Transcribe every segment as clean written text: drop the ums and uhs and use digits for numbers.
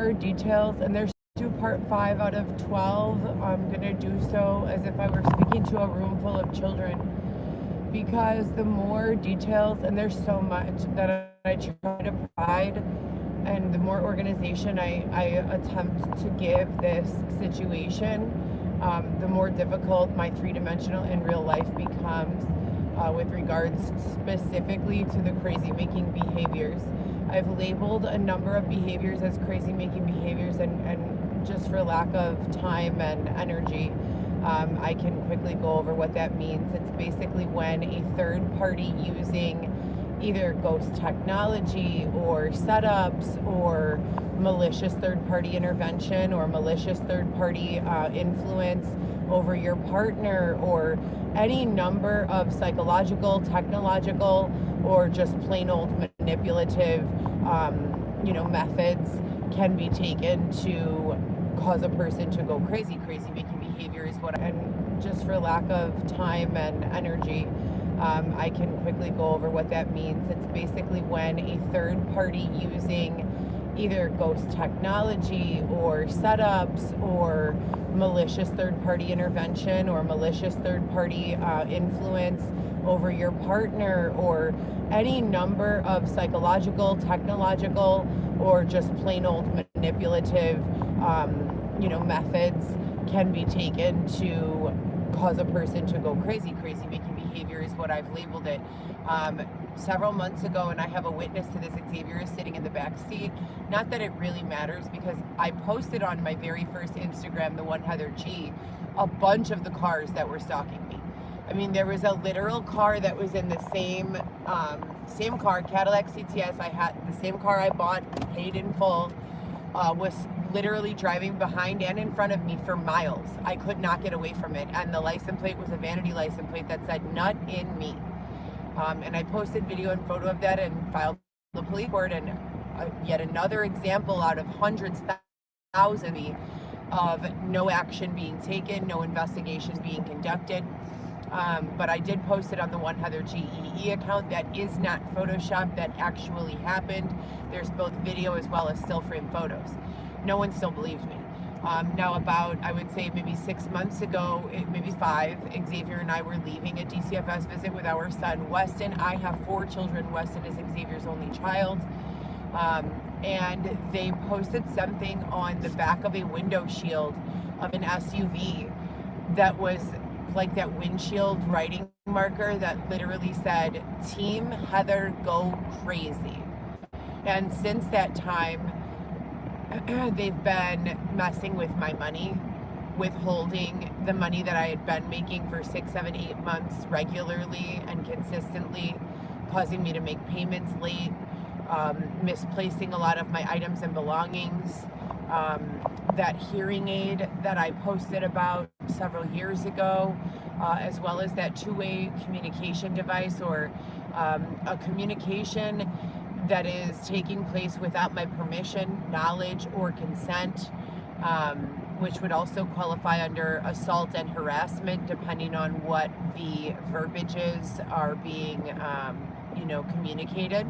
more details, and there's do part 5 out of 12. I'm gonna do so as if I were speaking to a room full of children, because the more details, and there's so much that I try to provide, and the more organization I attempt to give this situation, the more difficult my three-dimensional in real life becomes, with regards specifically to the crazy making behaviors. I've labeled a number of behaviors as crazy making behaviors, and just for lack of time and energy, I can quickly go over what that means. It's basically when a third party using either ghost technology or setups or malicious third-party intervention or malicious third-party influence over your partner, or any number of psychological, technological, or just plain old manipulative methods can be taken to cause a person to go crazy. Crazy making behavior is what, and just for lack of time and energy, I can quickly go over what that means. It's basically when a third party using either ghost technology or setups or malicious third-party intervention or malicious third-party influence over your partner, or any number of psychological, technological, or just plain old manipulative methods can be taken to cause a person to go crazy. Crazy making behavior is what I've labeled it. Several months ago, and I have a witness to this, Xavier is sitting in the back seat. Not that it really matters, because I posted on my very first Instagram, the one Heather G, a bunch of the cars that were stalking me. I mean, there was a literal car that was in the same car, Cadillac CTS. I had the same car I bought, paid in full, was literally driving behind and in front of me for miles. I could not get away from it, and the license plate was a vanity license plate that said "nut in me." And I posted video and photo of that and filed the police report, and yet another example out of hundreds, thousands of no action being taken, no investigation being conducted. But I did post it on the One Heather GEE account. That is not Photoshop. That actually happened. There's both video as well as still frame photos. No one still believes me. Now about, I would say maybe 6 months ago, maybe 5, Xavier and I were leaving a DCFS visit with our son, Weston. I have 4 children. Weston is Xavier's only child. And they posted something on the back of a window shield of an SUV that was like that windshield writing marker that literally said, "Team Heather go crazy." And since that time, they've been messing with my money, withholding the money that I had been making for 6, 7, 8 months regularly and consistently, causing me to make payments late, misplacing a lot of my items and belongings. That hearing aid that I posted about several years ago, as well as that two-way communication device, or a communication that is taking place without my permission, knowledge, or consent, which would also qualify under assault and harassment, depending on what the verbiages are being, communicated.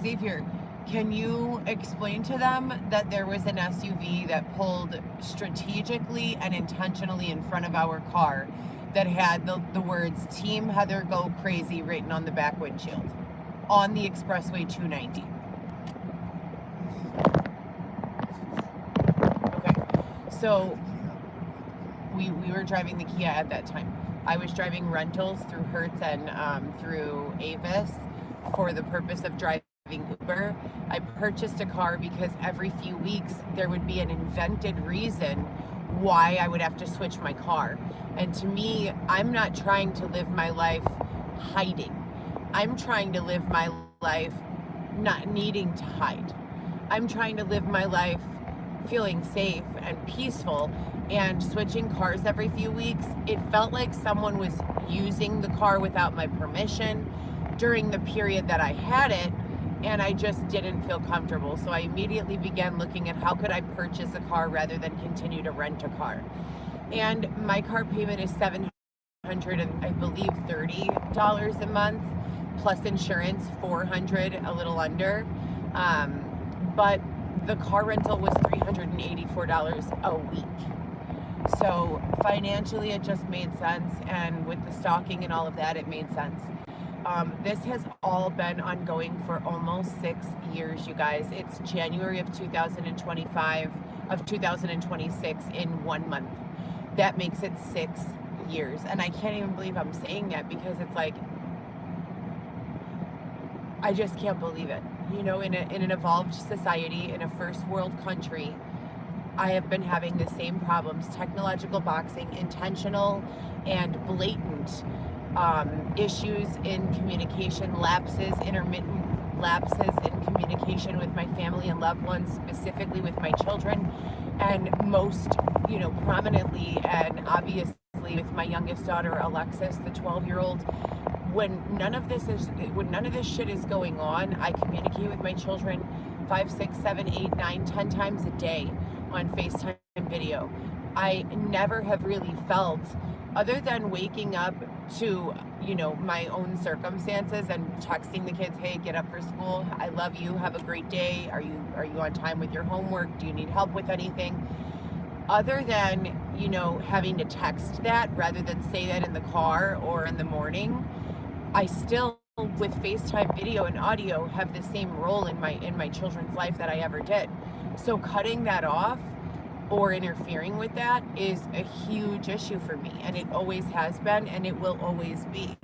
Xavier, can you explain to them that there was an SUV that pulled strategically and intentionally in front of our car that had the words "Team Heather go crazy" written on the back windshield on the Expressway 290? Okay, so we were driving the Kia at that time. I was driving rentals through Hertz and through Avis for the purpose of driving Uber. I purchased a car because every few weeks there would be an invented reason why I would have to switch my car. And to me, I'm not trying to live my life hiding. I'm trying to live my life not needing to hide. I'm trying to live my life feeling safe and peaceful, and switching cars every few weeks, it felt like someone was using the car without my permission during the period that I had it, and I just didn't feel comfortable. So I immediately began looking at how could I purchase a car rather than continue to rent a car. And my car payment is $730 a month, plus insurance $400, a little under. But the car rental was $384 a week. So financially, it just made sense, and with the stalking and all of that, it made sense. This has all been ongoing for almost 6 years, you guys. It's January of 2026 in 1 month. That makes it 6 years. And I can't even believe I'm saying that, because it's like, I just can't believe it. You know, in an evolved society, in a first world country, I have been having the same problems: technological boxing, intentional and blatant issues in communication, lapses, intermittent lapses in communication with my family and loved ones, specifically with my children, and most, prominently and obviously with my youngest daughter, Alexis, the 12-year-old. When none of this shit is going on, I communicate with my children 5, 6, 7, 8, 9, 10 times a day on FaceTime video. I never have really felt, other than waking up to, my own circumstances and texting the kids, hey, get up for school, I love you, have a great day, are you on time with your homework, do you need help with anything? Other than, having to text that rather than say that in the car or in the morning, I still, with FaceTime video and audio, have the same role in my children's life that I ever did. So cutting that off or interfering with that is a huge issue for me, and it always has been, and it will always be.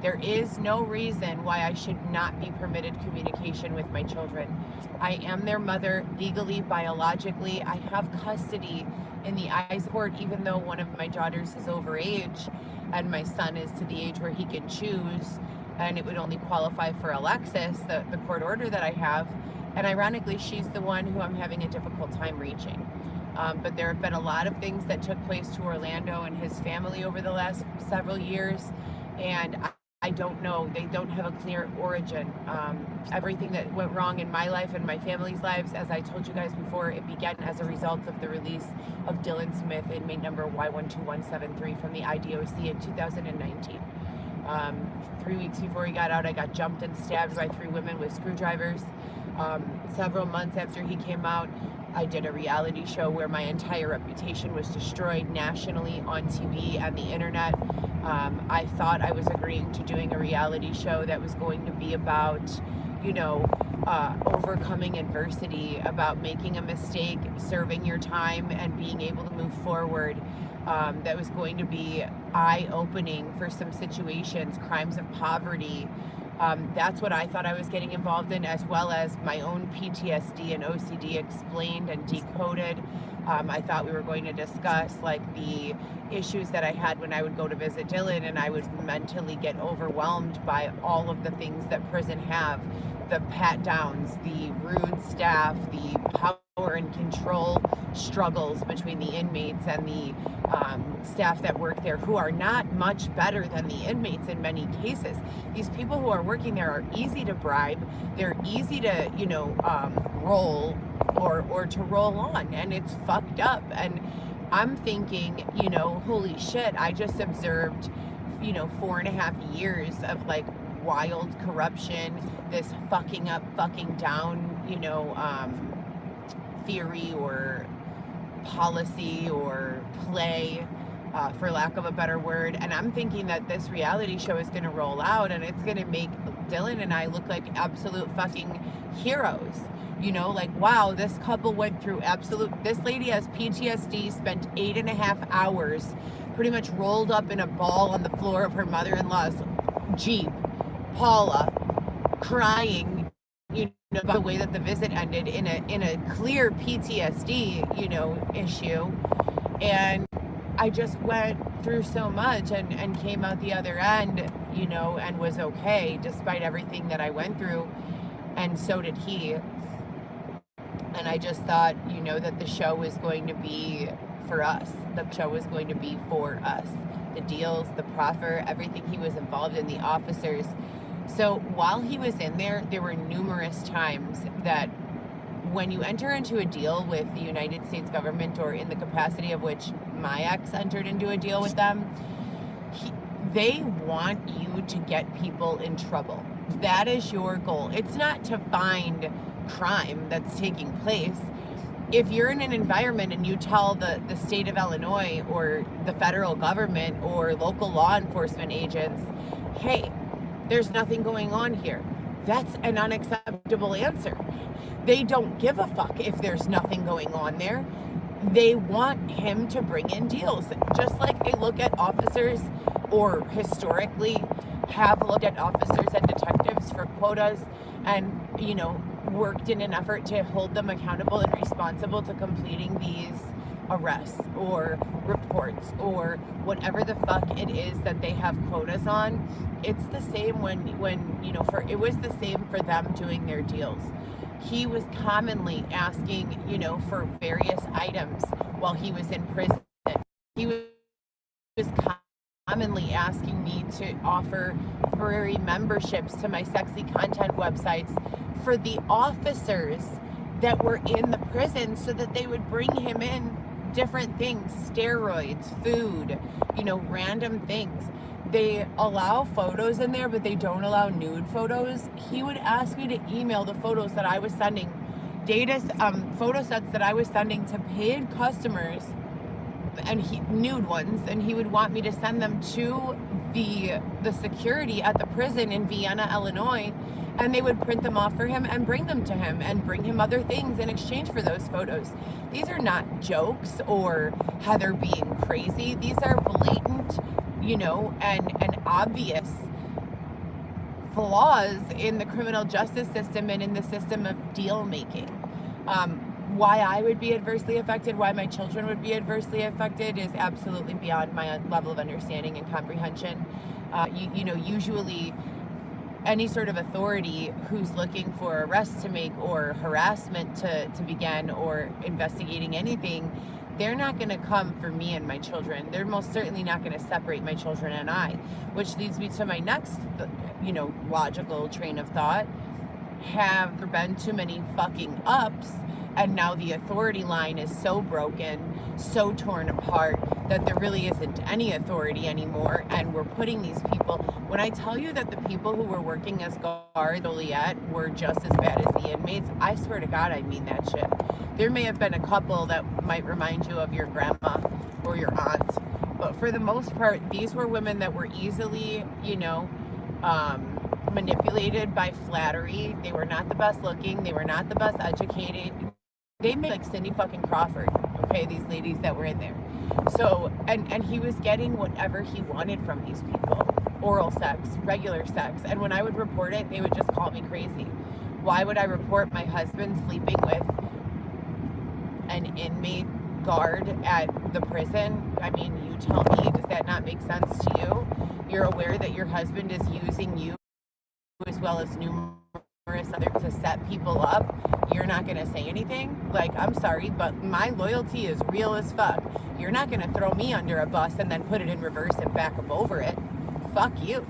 There is no reason why I should not be permitted communication with my children. I am their mother legally, biologically. I have custody in the eyes of court, even though one of my daughters is over age and my son is to the age where he can choose, and it would only qualify for Alexis, the court order that I have. And ironically, she's the one who I'm having a difficult time reaching. But there have been a lot of things that took place to Orlando and his family over the last several years, and I don't know. They don't have a clear origin. Everything that went wrong in my life and my family's lives, as I told you guys before, it began as a result of the release of Dylan Smith, inmate number Y12173 from the IDOC in 2019. 3 weeks before he got out, I got jumped and stabbed by 3 women with screwdrivers. Several months after he came out, I did a reality show where my entire reputation was destroyed nationally on TV and the internet. I thought I was agreeing to doing a reality show that was going to be about, overcoming adversity, about making a mistake, serving your time, and being able to move forward. That was going to be eye-opening for some situations, crimes of poverty. That's what I thought I was getting involved in, as well as my own PTSD and OCD explained and decoded. I thought we were going to discuss the issues that I had when I would go to visit Dylan, and I would mentally get overwhelmed by all of the things that prison have: the pat downs, the rude staff, the power and control struggles between the inmates and the staff that work there, who are not much better than the inmates in many cases. These people who are working there are easy to bribe. They're easy to, roll or to roll on, and it's fucked up. And I'm thinking, holy shit, I just observed, 4.5 years of wild corruption, this fucking up, fucking down, theory or policy or play, for lack of a better word. And I'm thinking that this reality show is going to roll out, and it's going to make Dylan and I look like absolute fucking heroes. Wow, this couple went through this lady has PTSD, spent 8.5 hours pretty much rolled up in a ball on the floor of her mother-in-law's Jeep, Paula, crying, about the way that the visit ended, in a clear PTSD, issue. And I just went through so much and came out the other end, and was okay despite everything that I went through. And so did he. And I just thought, that the show was going to be for us. The show was going to be for us. The deals, the proffer, everything he was involved in, the officers. So while he was in there, there were numerous times that when you enter into a deal with the United States government, or in the capacity of which my ex entered into a deal with them, they want you to get people in trouble. That is your goal. It's not to find crime that's taking place. If you're in an environment and you tell the state of Illinois or the federal government or local law enforcement agents, hey, there's nothing going on here, that's an unacceptable answer. They don't give a fuck if there's nothing going on there. They want him to bring in deals, just like they look at officers, or historically have looked at officers and detectives for quotas and, worked in an effort to hold them accountable and responsible to completing these arrests or reports or whatever the fuck it is that they have quotas on. It's the same when it was the same for them doing their deals. He was commonly asking, for various items while he was in prison. He was commonly asking me to offer temporary memberships to my sexy content websites for the officers that were in the prison so that they would bring him in different things, steroids, food, random things. They allow photos in there, but they don't allow nude photos. He would ask me to email the photos that I was sending, photo sets that I was sending to paid customers, and nude ones, and he would want me to send them to the security at the prison in Vienna, Illinois, and they would print them off for him and bring them to him and bring him other things in exchange for those photos. These are not jokes or Heather being crazy. These are blatant, and obvious flaws in the criminal justice system and in the system of deal making. Why I would be adversely affected, why my children would be adversely affected, is absolutely beyond my level of understanding and comprehension. Usually any sort of authority who's looking for arrests to make or harassment to begin or investigating anything, they're not going to come for me and my children. They're most certainly not going to separate my children and I, which leads me to my next, logical train of thought. Have there been too many fucking ups, and now the authority line is so broken, so torn apart, that there really isn't any authority anymore, and we're putting these people, when I tell you that the people who were working as guards were just as bad as the inmates, I swear to God, I mean that shit. There may have been a couple that might remind you of your grandma or your aunt, but for the most part, these were women that were easily, manipulated by flattery. They were not the best looking. They were not the best educated. They made like Cindy fucking Crawford, okay, these ladies that were in there. So, and he was getting whatever he wanted from these people. Oral sex, regular sex. And when I would report it, they would just call me crazy. Why would I report my husband sleeping with an inmate guard at the prison? I mean, you tell me, does that not make sense to you? You're aware that your husband is using you as well as numerous others to set people up. You're not going to say anything? Like, I'm sorry, but my loyalty is real as fuck. You're not going to throw me under a bus and then put it in reverse and back up over it. Fuck you,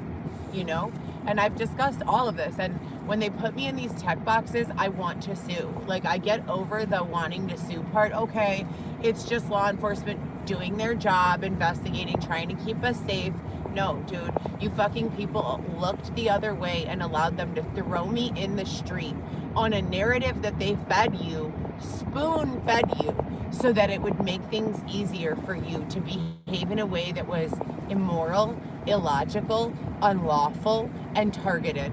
And I've discussed all of this, and when they put me in these tech boxes, I want to sue. Like, I get over the wanting to sue part. Okay, it's just law enforcement doing their job, investigating, trying to keep us safe. No, dude, you fucking people looked the other way and allowed them to throw me in the street on a narrative that they fed you, spoon-fed you, so that it would make things easier for you to behave in a way that was immoral, illogical, unlawful, and targeted.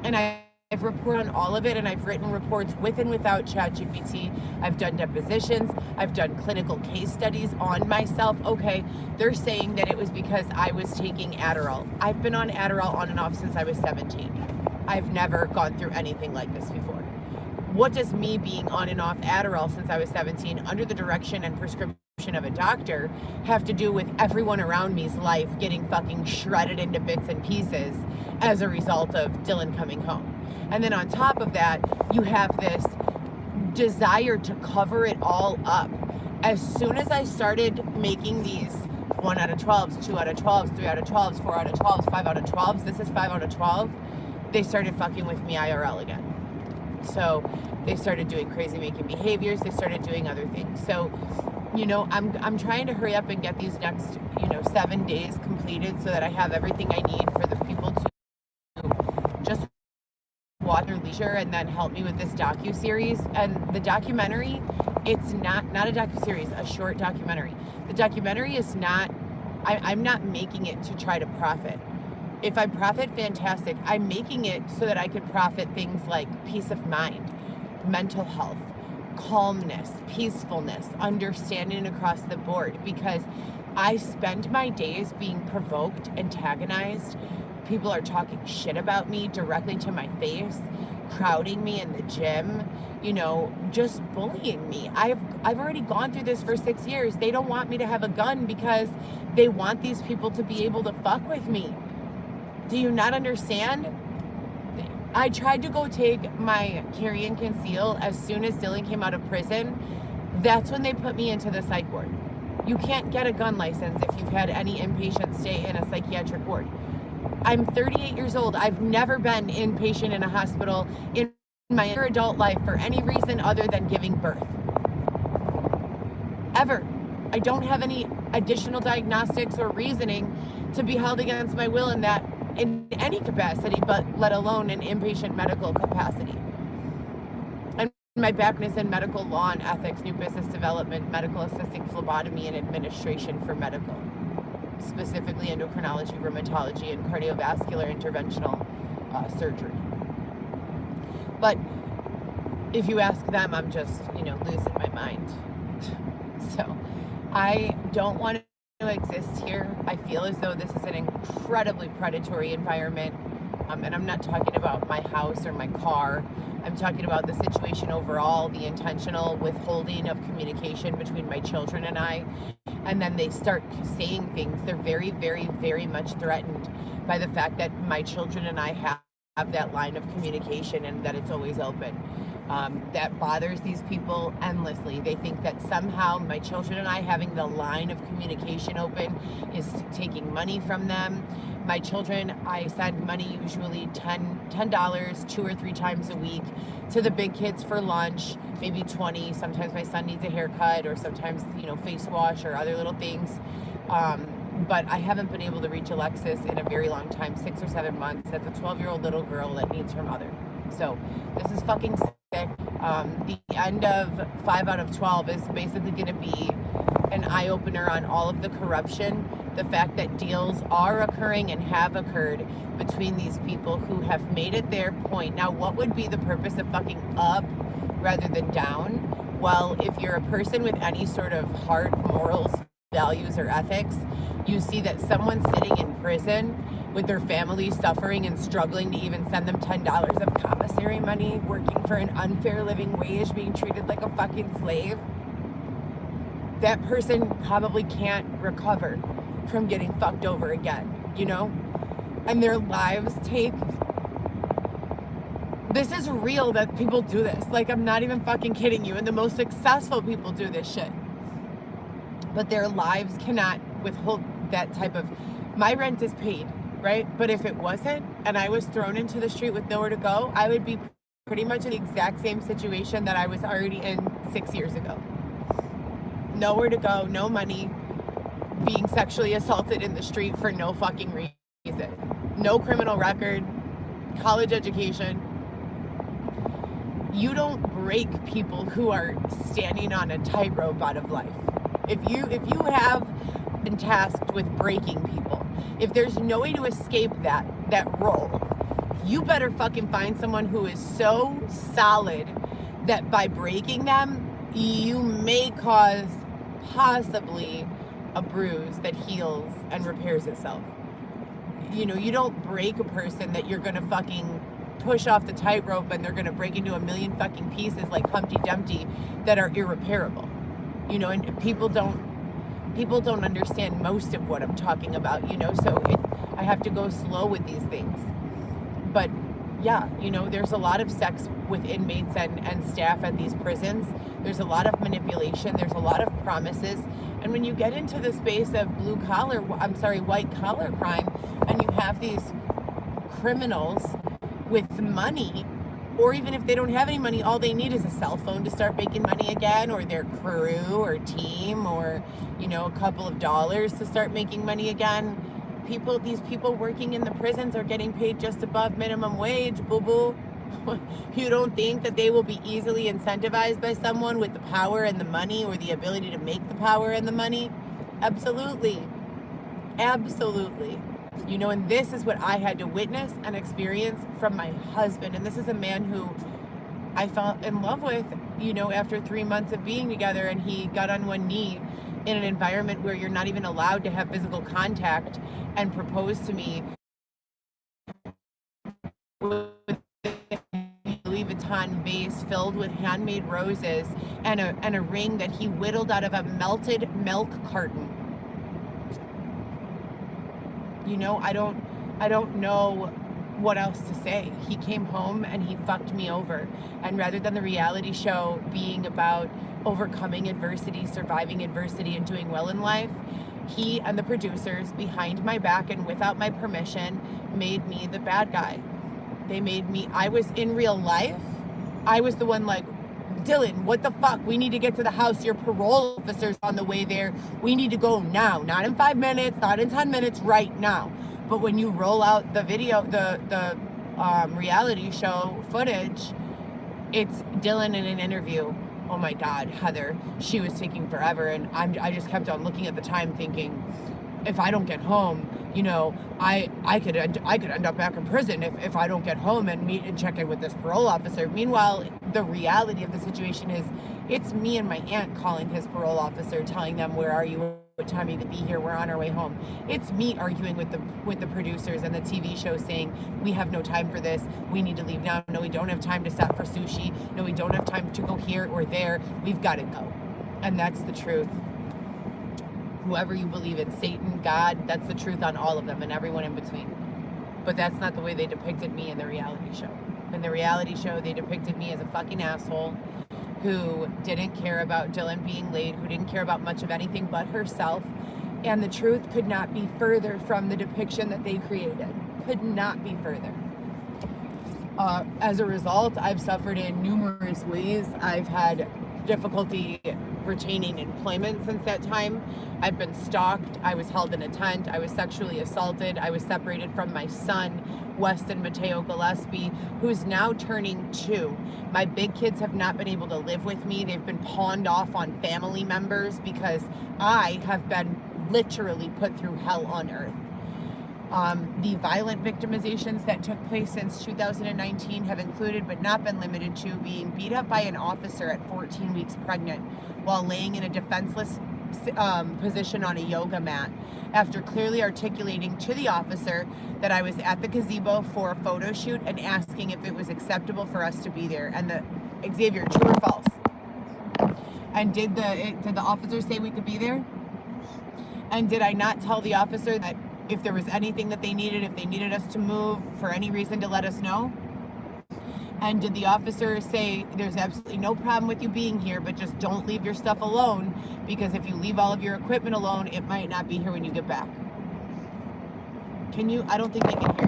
And I've reported on all of it, and I've written reports with and without ChatGPT. I've done depositions. I've done clinical case studies on myself. Okay, they're saying that it was because I was taking Adderall. I've been on Adderall on and off since I was 17. I've never gone through anything like this before. What does me being on and off Adderall since I was 17 under the direction and prescription of a doctor have to do with everyone around me's life getting fucking shredded into bits and pieces as a result of Dylan coming home? And then on top of that, you have this desire to cover it all up. As soon as I started making these 1 out of 12s, 2 out of 12s, 3 out of 12s, 4 out of 12s, 5 out of 12s, this is 5 out of 12, they started fucking with me IRL again. So they started doing crazy making behaviors. They started doing other things. So, I'm trying to hurry up and get these next, 7 days completed so that I have everything I need for the people to just leisure and then help me with this docu-series. And the documentary, it's not a docu-series, a short documentary. The documentary is not, I'm not making it to try to profit. If I profit, fantastic. I'm making it so that I can profit things like peace of mind, mental health, calmness, peacefulness, understanding across the board, because I spend my days being provoked, antagonized. People are talking shit about me directly to my face, crowding me in the gym, you know, just bullying me. I've already gone through this for 6 years. They don't want me to have a gun because they want these people to be able to fuck with me. Do you not understand? I tried to go take my carry and conceal as soon as Dylan came out of prison. That's when they put me into the psych ward. You can't get a gun license if you've had any inpatient stay in a psychiatric ward. I'm 38 years old. I've never been inpatient in a hospital in my entire adult life for any reason other than giving birth. Ever. I don't have any additional diagnostics or reasoning to be held against my will in that, in any capacity, but let alone an inpatient medical capacity. And my background is in medical law and ethics, new business development, medical assisting phlebotomy, and administration for medical, specifically endocrinology, rheumatology, and cardiovascular interventional surgery. But if you ask them, I'm just, losing my mind. So I don't want to exist here. I feel as though this is an incredibly predatory environment. And I'm not talking about my house or my car. I'm talking about the situation overall, the intentional withholding of communication between my children and I. And then they start saying things. They're very, very, very much threatened by the fact that my children and I have that line of communication and that it's always open. That bothers these people endlessly. They think that somehow my children and I having the line of communication open is taking money from them. My children, I send money, usually $10 2 or 3 times a week to the big kids for lunch, maybe 20. Sometimes my son needs a haircut, or sometimes, face wash or other little things. But I haven't been able to reach Alexis in a very long time, 6 or 7 months. That's a 12-year-old little girl that needs her mother. So this is fucking sick. The end of 5 out of 12 is basically going to be an eye-opener on all of the corruption, the fact that deals are occurring and have occurred between these people who have made it their point. Now, what would be the purpose of fucking up rather than down? Well, if you're a person with any sort of heart, morals, values, or ethics, you see that someone sitting in prison with their family suffering and struggling to even send them $10 of commissary money, working for an unfair living wage, being treated like a fucking slave, that person probably can't recover from getting fucked over again, And their lives this is real that people do this. Like, I'm not even fucking kidding you. And the most successful people do this shit. But their lives cannot withhold that type of, my rent is paid, right? But if it wasn't, and I was thrown into the street with nowhere to go, I would be pretty much in the exact same situation that I was already in 6 years ago. Nowhere to go, no money, being sexually assaulted in the street for no fucking reason. No criminal record, college education. You don't break people who are standing on a tightrope out of life. If you have been tasked with breaking people, if there's no way to escape that role, you better fucking find someone who is so solid that by breaking them, you may cause possibly a bruise that heals and repairs itself. You don't break a person that you're gonna fucking push off the tightrope and they're gonna break into a million fucking pieces like Humpty Dumpty that are irreparable. And people don't understand most of what I'm talking about, so I have to go slow with these things. But yeah, there's a lot of sex with inmates and staff at these prisons. There's a lot of manipulation. There's a lot of promises. And when you get into the space of white collar crime, and you have these criminals with money, or even if they don't have any money, all they need is a cell phone to start making money again, or their crew or team, or, a couple of dollars to start making money again. These people working in the prisons are getting paid just above minimum wage, boo-boo. You don't think that they will be easily incentivized by someone with the power and the money, or the ability to make the power and the money? Absolutely. Absolutely. You know, and this is what I had to witness and experience from my husband. And this is a man who I fell in love with, you know, after 3 months of being together, and he got on one knee in an environment where you're not even allowed to have physical contact and proposed to me with Louis Vuitton vase filled with handmade roses and a ring that he whittled out of a melted milk carton. You know, I don't know what else to say. He came home and he fucked me over. And rather than the reality show being about overcoming adversity, surviving adversity, and doing well in life, he and the producers behind my back and without my permission made me the bad guy. They made me, I was in real life, I was the one like, Dylan, what the fuck? We need to get to the house. Your parole officer's on the way there. We need to go now. Not in 5 minutes, not in 10 minutes, right now. But when you roll out the video, the reality show footage, it's Dylan in an interview. Oh my God, Heather, she was taking forever. And I just kept on looking at the time thinking, if I don't get home, you know, I could end up back in prison if I don't get home and meet and check in with this parole officer. Meanwhile, the reality of the situation is it's me and my aunt calling his parole officer, telling them, where are you? What time are you gonna be here? We're on our way home. It's me arguing with the producers and the TV show saying, we have no time for this. We need to leave now. No, we don't have time to stop for sushi. No, we don't have time to go here or there. We've got to go. And that's the truth. Whoever you believe in, Satan, God, that's the truth on all of them and everyone in between. But that's not the way they depicted me in the reality show. In the reality show, they depicted me as a fucking asshole who didn't care about Dylan being late, who didn't care about much of anything but herself. And the truth could not be further from the depiction that they created. Could not be further. As a result, I've suffered in numerous ways. I've had difficulty retaining employment since that time. I've been stalked. I was held in a tent. I was sexually assaulted. I was separated from my son, Weston Mateo Gillespie, who's now turning 2. My big kids have not been able to live with me. They've been pawned off on family members because I have been literally put through hell on earth. The violent victimizations that took place since 2019 have included, but not been limited to, being beat up by an officer at 14 weeks pregnant while laying in a defenseless position on a yoga mat, after clearly articulating to the officer that I was at the gazebo for a photo shoot and asking if it was acceptable for us to be there. And Xavier, true or false? And did the officer say we could be there? And did I not tell the officer that if there was anything that they needed, if they needed us to move for any reason, to let us know? And did the officer say, there's absolutely no problem with you being here, but just don't leave your stuff alone, because if you leave all of your equipment alone, it might not be here when you get back? Can you? I don't think they can hear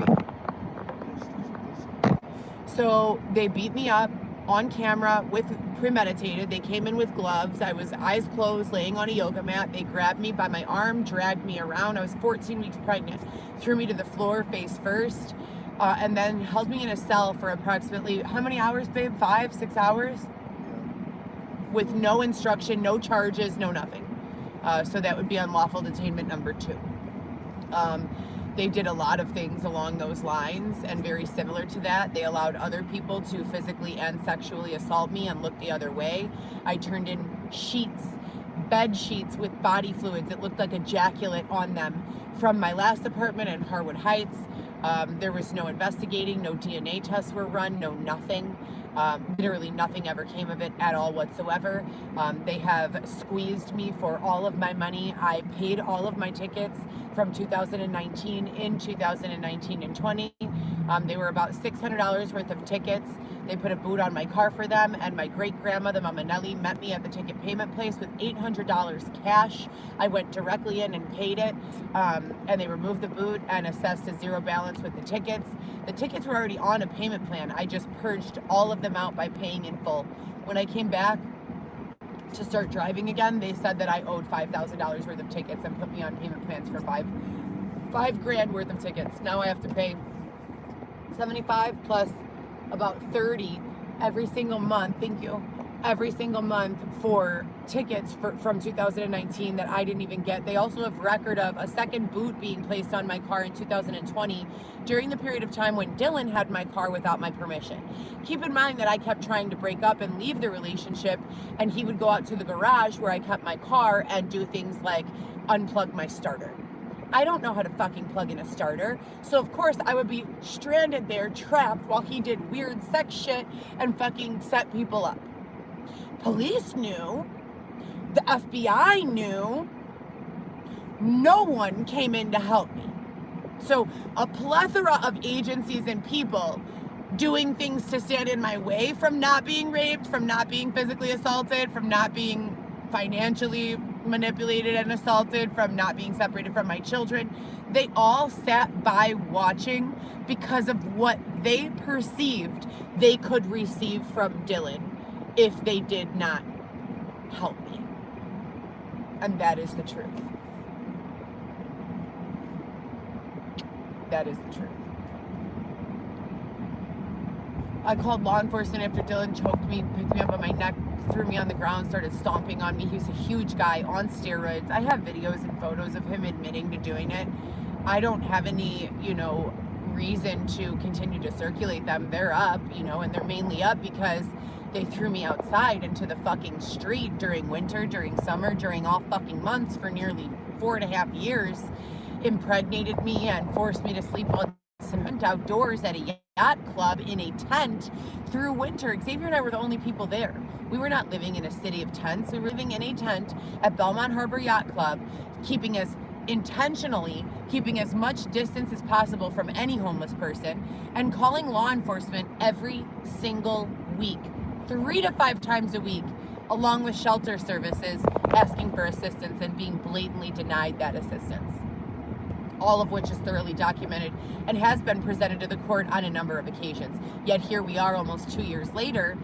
you. So they beat me up on camera with premeditated. They came in with gloves. I was eyes closed, laying on a yoga mat. They grabbed me by my arm, dragged me around. I was 14 weeks pregnant, threw me to the floor face first, and then held me in a cell for approximately, how many hours, babe? 5, 6 hours? With no instruction, no charges, no nothing. So that would be unlawful detainment number 2. They did a lot of things along those lines, and very similar to that. They allowed other people to physically and sexually assault me and look the other way. I turned in sheets, bed sheets with body fluids. It looked like ejaculate on them from my last apartment in Harwood Heights. There was no investigating, no DNA tests were run, no nothing. Literally nothing ever came of it at all whatsoever. They have squeezed me for all of my money. I paid all of my tickets from 2019 in 2019 and 20. They were about $600 worth of tickets. They put a boot on my car for them, and my great-grandmother, Mama Nellie, met me at the ticket payment place with $800 cash. I went directly in and paid it, and they removed the boot and assessed a zero balance with the tickets. The tickets were already on a payment plan. I just purged all of them out by paying in full. When I came back to start driving again, they said that I owed $5,000 worth of tickets and put me on payment plans for $5 grand worth of tickets. Now I have to pay $75 plus about 30 every single month, thank you, every single month for tickets from 2019 that I didn't even get. They also have record of a second boot being placed on my car in 2020 during the period of time when Dylan had my car without my permission. Keep in mind that I kept trying to break up and leave the relationship, and he would go out to the garage where I kept my car and do things like unplug my starter. I don't know how to fucking plug in a starter. So of course I would be stranded there, trapped, while he did weird sex shit and fucking set people up. Police knew. The FBI knew. No one came in to help me. So a plethora of agencies and people doing things to stand in my way from not being raped, from not being physically assaulted, from not being financially manipulated and assaulted, from not being separated from my children. They all sat by watching because of what they perceived they could receive from Dylan if they did not help me. And that is the truth. That is the truth. I called law enforcement after Dylan choked me, picked me up on my neck, threw me on the ground, started stomping on me. He was a huge guy on steroids. I have videos and photos of him admitting to doing it. I don't have any, reason to continue to circulate them. They're up, and they're mainly up because they threw me outside into the fucking street during winter, during summer, during all fucking months for nearly 4.5 years, impregnated me and forced me to sleep on cement outdoors at a yacht club in a tent through winter. Xavier and I were the only people there. We were not living in a city of tents. We were living in a tent at Belmont Harbor Yacht Club, intentionally keeping as much distance as possible from any homeless person, and calling law enforcement every single week, 3 to 5 times a week, along with shelter services, asking for assistance and being blatantly denied that assistance. All of which is thoroughly documented and has been presented to the court on a number of occasions. Yet here we are almost 2 years later,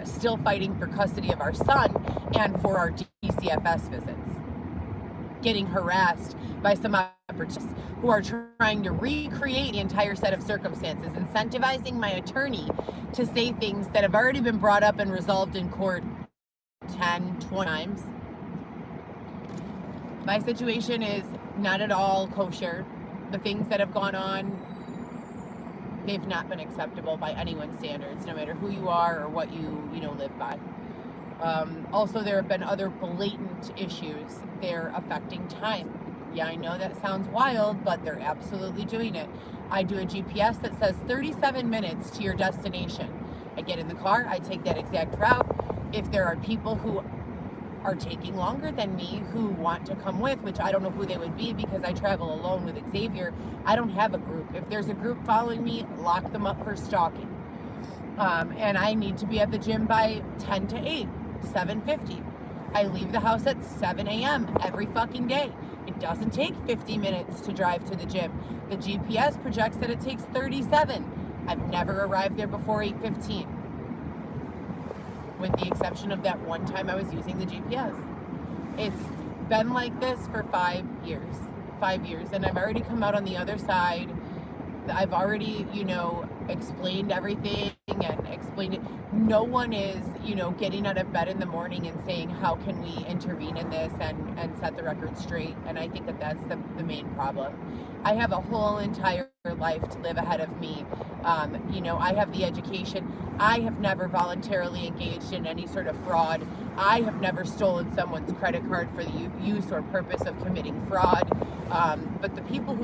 still fighting for custody of our son and for our DCFS visits. Getting harassed by some operatives who are trying to recreate the entire set of circumstances, incentivizing my attorney to say things that have already been brought up and resolved in court 10, 20 times. My situation is not at all kosher. The things that have gone on, they've not been acceptable by anyone's standards, no matter who you are or what you live by. Also, there have been other blatant issues. They're affecting time. Yeah, I know that sounds wild, but they're absolutely doing it. I do a GPS that says 37 minutes to your destination. I get in the car, I take that exact route. If there are people who are taking longer than me who want to come with, which I don't know who they would be because I travel alone with Xavier, I don't have a group. If there's a group following me, lock them up for stalking. And I need to be at the gym by 10 to 8, 7:50. I leave the house at 7 a.m. every fucking day. It doesn't take 50 minutes to drive to the gym. The GPS projects that it takes 37. I've never arrived there before 8:15. With the exception of that one time I was using the GPS. It's been like this for 5 years. 5 years. And I've already come out on the other side. I've already, explained everything and explained it. No one is, getting out of bed in the morning and saying, how can we intervene in this and set the record straight? And I think that that's the main problem. I have a whole entire life to live ahead of me. I have the education. I have never voluntarily engaged in any sort of fraud. I have never stolen someone's credit card for the use or purpose of committing fraud. But the people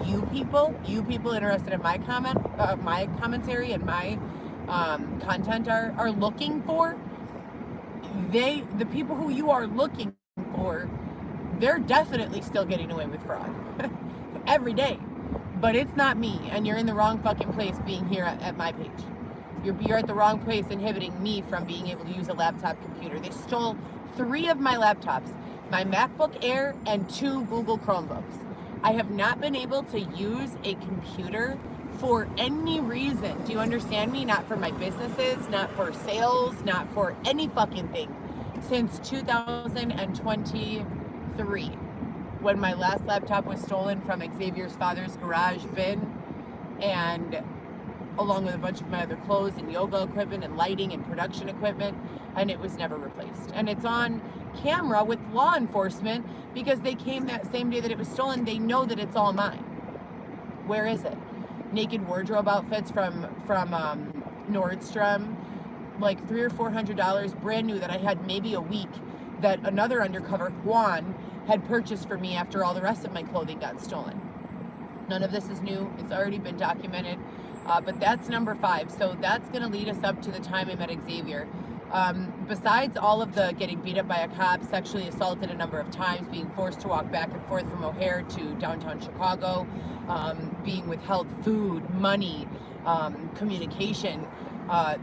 you people interested in my commentary and my content are looking for, the people who you are looking for, they're definitely still getting away with fraud every day. But it's not me, and you're in the wrong fucking place being here at my page. You're at the wrong place inhibiting me from being able to use a laptop computer. They stole 3 of my laptops, my MacBook Air and 2 Google Chromebooks. I have not been able to use a computer for any reason. Do you understand me? Not for my businesses, not for sales, not for any fucking thing. Since 2023, when my last laptop was stolen from Xavier's father's garage bin, and along with a bunch of my other clothes and yoga equipment and lighting and production equipment, and it was never replaced. And it's on camera with law enforcement because they came that same day that it was stolen. They know that it's all mine. Where is it? Naked wardrobe outfits from Nordstrom, like $300 or $400, brand new, that I had maybe a week, that another undercover, Juan, had purchased for me after all the rest of my clothing got stolen. None of this is new. It's already been documented. But that's number 5. So that's going to lead us up to the time I met Xavier. Besides all of the getting beat up by a cop, sexually assaulted a number of times, being forced to walk back and forth from O'Hare to downtown Chicago, being withheld food, money, communication.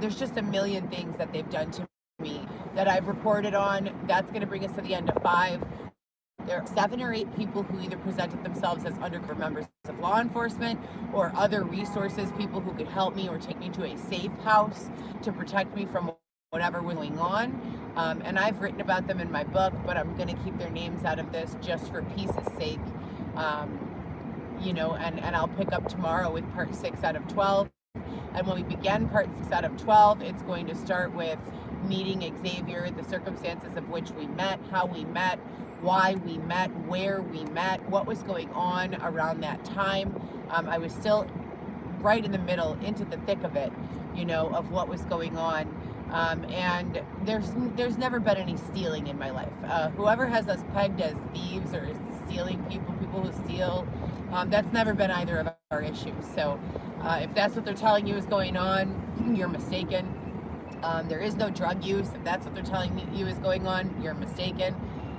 There's just a million things that they've done to me that I've reported on. That's going to bring us to the end of 5. There are 7 or 8 people who either presented themselves as undercover members of law enforcement or other resources, people who could help me or take me to a safe house to protect me from whatever was going on. And I've written about them in my book, but I'm going to keep their names out of this just for peace's sake. And I'll pick up tomorrow with part 6 out of 12. And when we begin part 6 out of 12, it's going to start with meeting Xavier, the circumstances of which we met, how we met, why we met, where we met, what was going on around that time. I was still right in the middle, into the thick of it, of what was going on. And there's never been any stealing in my life. Whoever has us pegged as thieves or stealing people who steal, that's never been either of our issues. So if that's what they're telling you is going on, you're mistaken. There is no drug use. If that's what they're telling you is going on, you're mistaken.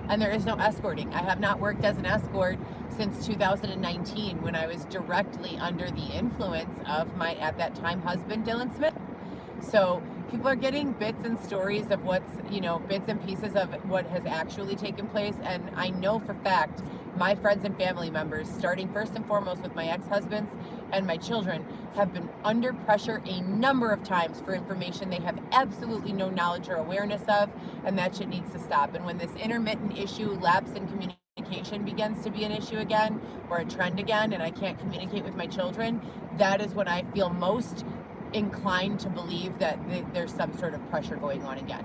And there is no escorting. I have not worked as an escort since 2019, when I was directly under the influence of my, at that time, husband, Dylan Smith. So people are getting bits and stories of what's, bits and pieces of what has actually taken place. And I know for fact, my friends and family members, starting first and foremost with my ex-husbands and my children, have been under pressure a number of times for information they have absolutely no knowledge or awareness of, and that shit needs to stop. And when this intermittent issue, lapse in communication, begins to be an issue again, or a trend again, and I can't communicate with my children, that is when I feel most inclined to believe that there's some sort of pressure going on again.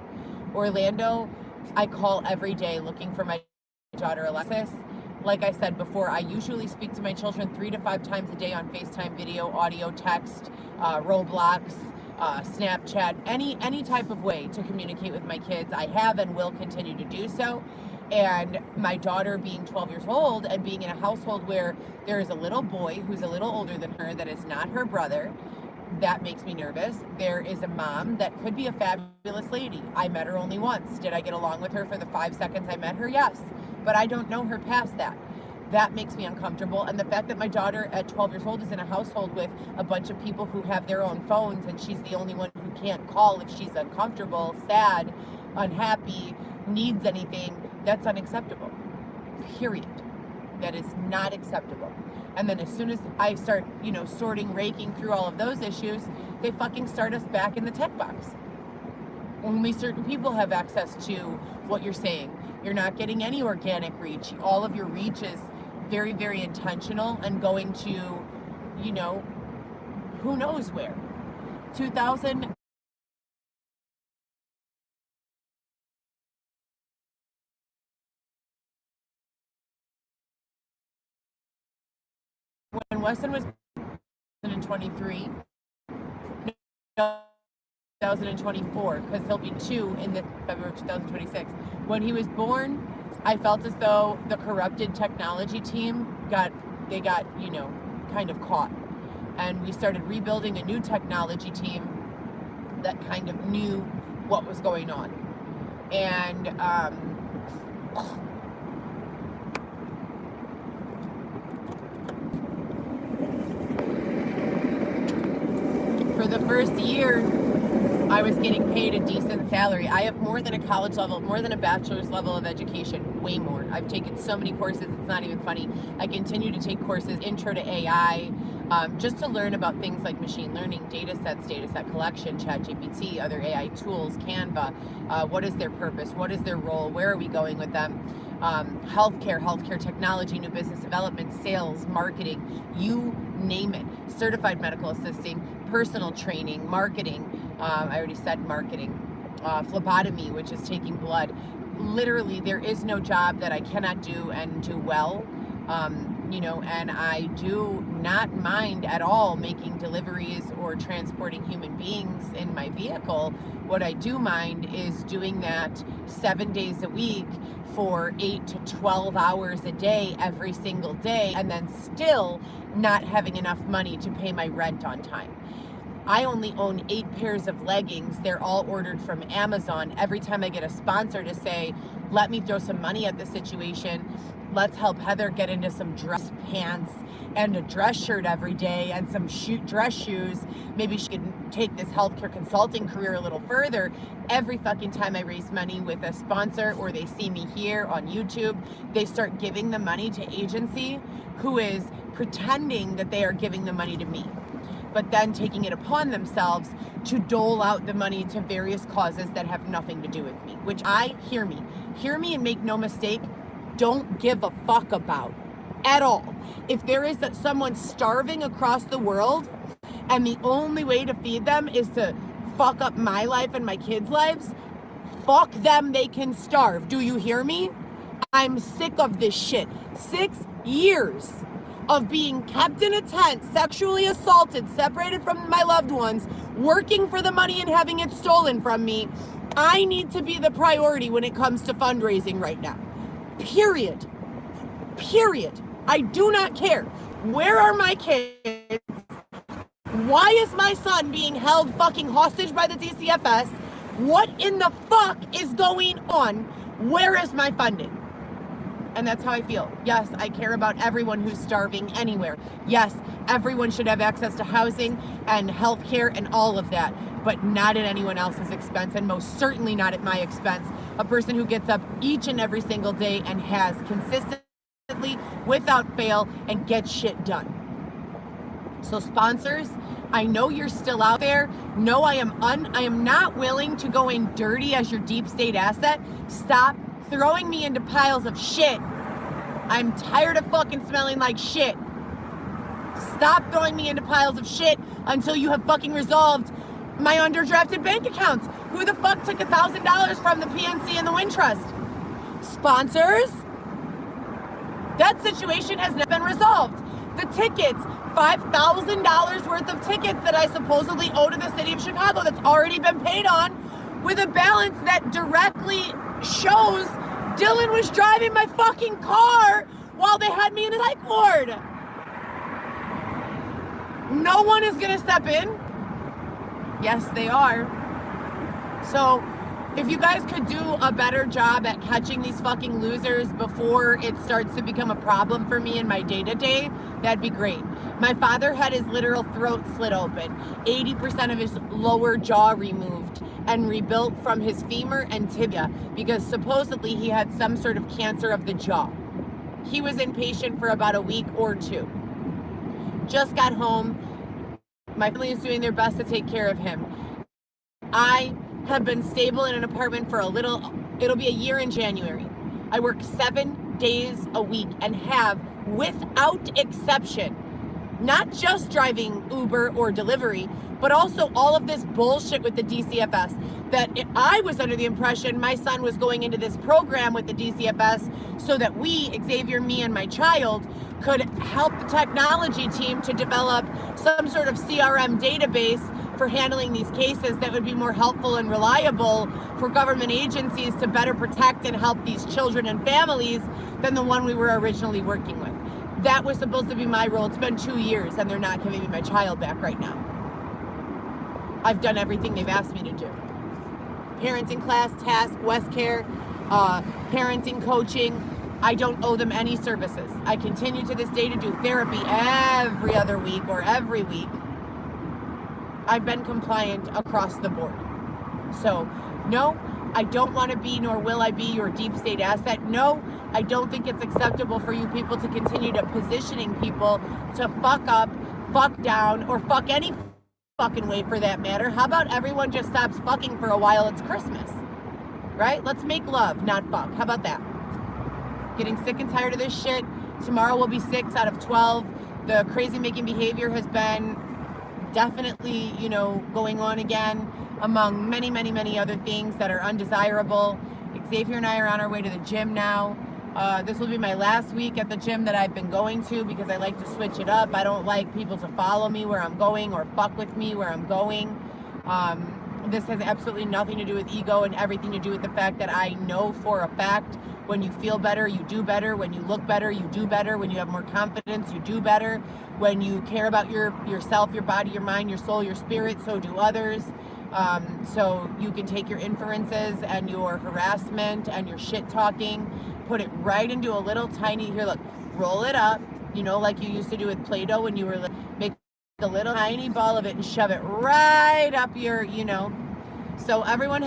Orlando, I call every day looking for my daughter Alexis. Like I said before, I usually speak to my children 3 to 5 times a day on FaceTime, video, audio, text, Roblox, Snapchat, any type of way to communicate with my kids. I have and will continue to do so. And my daughter being 12 years old and being in a household where there is a little boy who's a little older than her that is not her brother, that makes me nervous. There is a mom that could be a fabulous lady. I met her only once. Did I get along with her for the 5 seconds I met her? Yes. But I don't know her past that. That makes me uncomfortable. And the fact that my daughter at 12 years old is in a household with a bunch of people who have their own phones, and she's the only one who can't call if she's uncomfortable, sad, unhappy, needs anything, that's unacceptable. Period. That is not acceptable. And then as soon as I start, sorting, raking through all of those issues, they fucking start us back in the tech box. Only certain people have access to what you're saying. You're not getting any organic reach. All of your reach is very, very intentional and going to, who knows where. 2000. When Weston was 2023, 2024, because he'll be 2 in the February of 2026. When he was born, I felt as though the corrupted technology team got kind of caught. And we started rebuilding a new technology team that kind of knew what was going on. And for the first year, I was getting paid a decent salary. I have more than a college level, more than a bachelor's level of education, way more. I've taken so many courses, it's not even funny. I continue to take courses, intro to AI, just to learn about things like machine learning, data set collection, ChatGPT, other AI tools, Canva. What is their purpose? What is their role? Where are we going with them? Healthcare technology, new business development, sales, marketing, you name it. Certified medical assisting, personal training, marketing, I already said marketing, phlebotomy, which is taking blood. Literally, there is no job that I cannot do and do well. And I do not mind at all making deliveries or transporting human beings in my vehicle. What I do mind is doing that 7 days a week for 8 to 12 hours a day, every single day, and then still not having enough money to pay my rent on time. I only own 8 pairs of leggings. They're all ordered from Amazon. Every time I get a sponsor to say, let me throw some money at the situation, let's help Heather get into some dress pants and a dress shirt every day and some dress shoes. Maybe she could take this healthcare consulting career a little further. Every fucking time I raise money with a sponsor or they see me here on YouTube, they start giving the money to agency who is pretending that they are giving the money to me, but then taking it upon themselves to dole out the money to various causes that have nothing to do with me, which hear me and make no mistake, don't give a fuck about at all. If there is someone starving across the world and the only way to feed them is to fuck up my life and my kids' lives, fuck them, they can starve. Do you hear me? I'm sick of this shit. 6 years of being kept in a tent, sexually assaulted, separated from my loved ones, working for the money and having it stolen from me. I need to be the priority when it comes to fundraising right now. Period. I do not care. Where are my kids? Why is my son being held fucking hostage by the DCFS? What in the fuck is going on? Where is my funding? And that's how I feel. Yes, I care about everyone who's starving anywhere. Yes, everyone should have access to housing and healthcare and all of that, but not at anyone else's expense, and most certainly not at my expense. A person who gets up each and every single day and has consistently, without fail, and gets shit done. So sponsors, I know you're still out there. No, I am not willing to go in dirty as your deep state asset. Stop throwing me into piles of shit. I'm tired of fucking smelling like shit. Stop throwing me into piles of shit until you have fucking resolved my underdrafted bank accounts. Who the fuck took $1,000 from the PNC and the Wind Trust? Sponsors? That situation has not been resolved. The tickets, $5,000 worth of tickets that I supposedly owe to the city of Chicago that's already been paid on, with a balance that directly shows Dylan was driving my fucking car while they had me in a psych ward. No one is gonna step in. Yes, they are. So if you guys could do a better job at catching these fucking losers before it starts to become a problem for me in my day-to-day, that'd be great. My father had his literal throat slit open, 80% of his lower jaw removed and rebuilt from his femur and tibia because supposedly he had some sort of cancer of the jaw. He was inpatient for about a week or two. Just got home. My family is doing their best to take care of him. I have been stable in an apartment for it'll be a year in January. I work 7 days a week and have, without exception, not just driving Uber or delivery, but also all of this bullshit with the DCFS. That I was under the impression my son was going into this program with the DCFS so that we, Xavier, me, and my child, could help the technology team to develop some sort of CRM database for handling these cases that would be more helpful and reliable for government agencies to better protect and help these children and families than the one we were originally working with. That was supposed to be my role. It's been 2 years and they're not giving me my child back right now. I've done everything they've asked me to do. Parenting class, task, West Care, parenting coaching. I don't owe them any services. I continue to this day to do therapy every other week or every week. I've been compliant across the board. So, no, I don't want to be, nor will I be, your deep state asset. No, I don't think it's acceptable for you people to continue to positioning people to fuck up, fuck down, or fuck any fucking way for that matter. How about everyone just stops fucking for a while? It's Christmas, right? Let's make love, not fuck. How about that? Getting sick and tired of this shit. Tomorrow will be 6 out of 12. The crazy making behavior has been definitely, you know, going on again, among many, many, many other things that are undesirable. Xavier and I are on our way to the gym now. This will be my last week at the gym that I've been going to because I like to switch it up. I don't like people to follow me where I'm going or fuck with me where I'm going. This has absolutely nothing to do with ego and everything to do with the fact that I know for a fact when you feel better, you do better. When you look better, you do better. When you have more confidence, you do better. When you care about yourself, your body, your mind, your soul, your spirit, so do others. So you can take your inferences and your harassment and your shit talking, put it right into a little tiny, here, look, roll it up, you know, like you used to do with Play-Doh when you were, make a little tiny ball of it and shove it right up your, you know. So everyone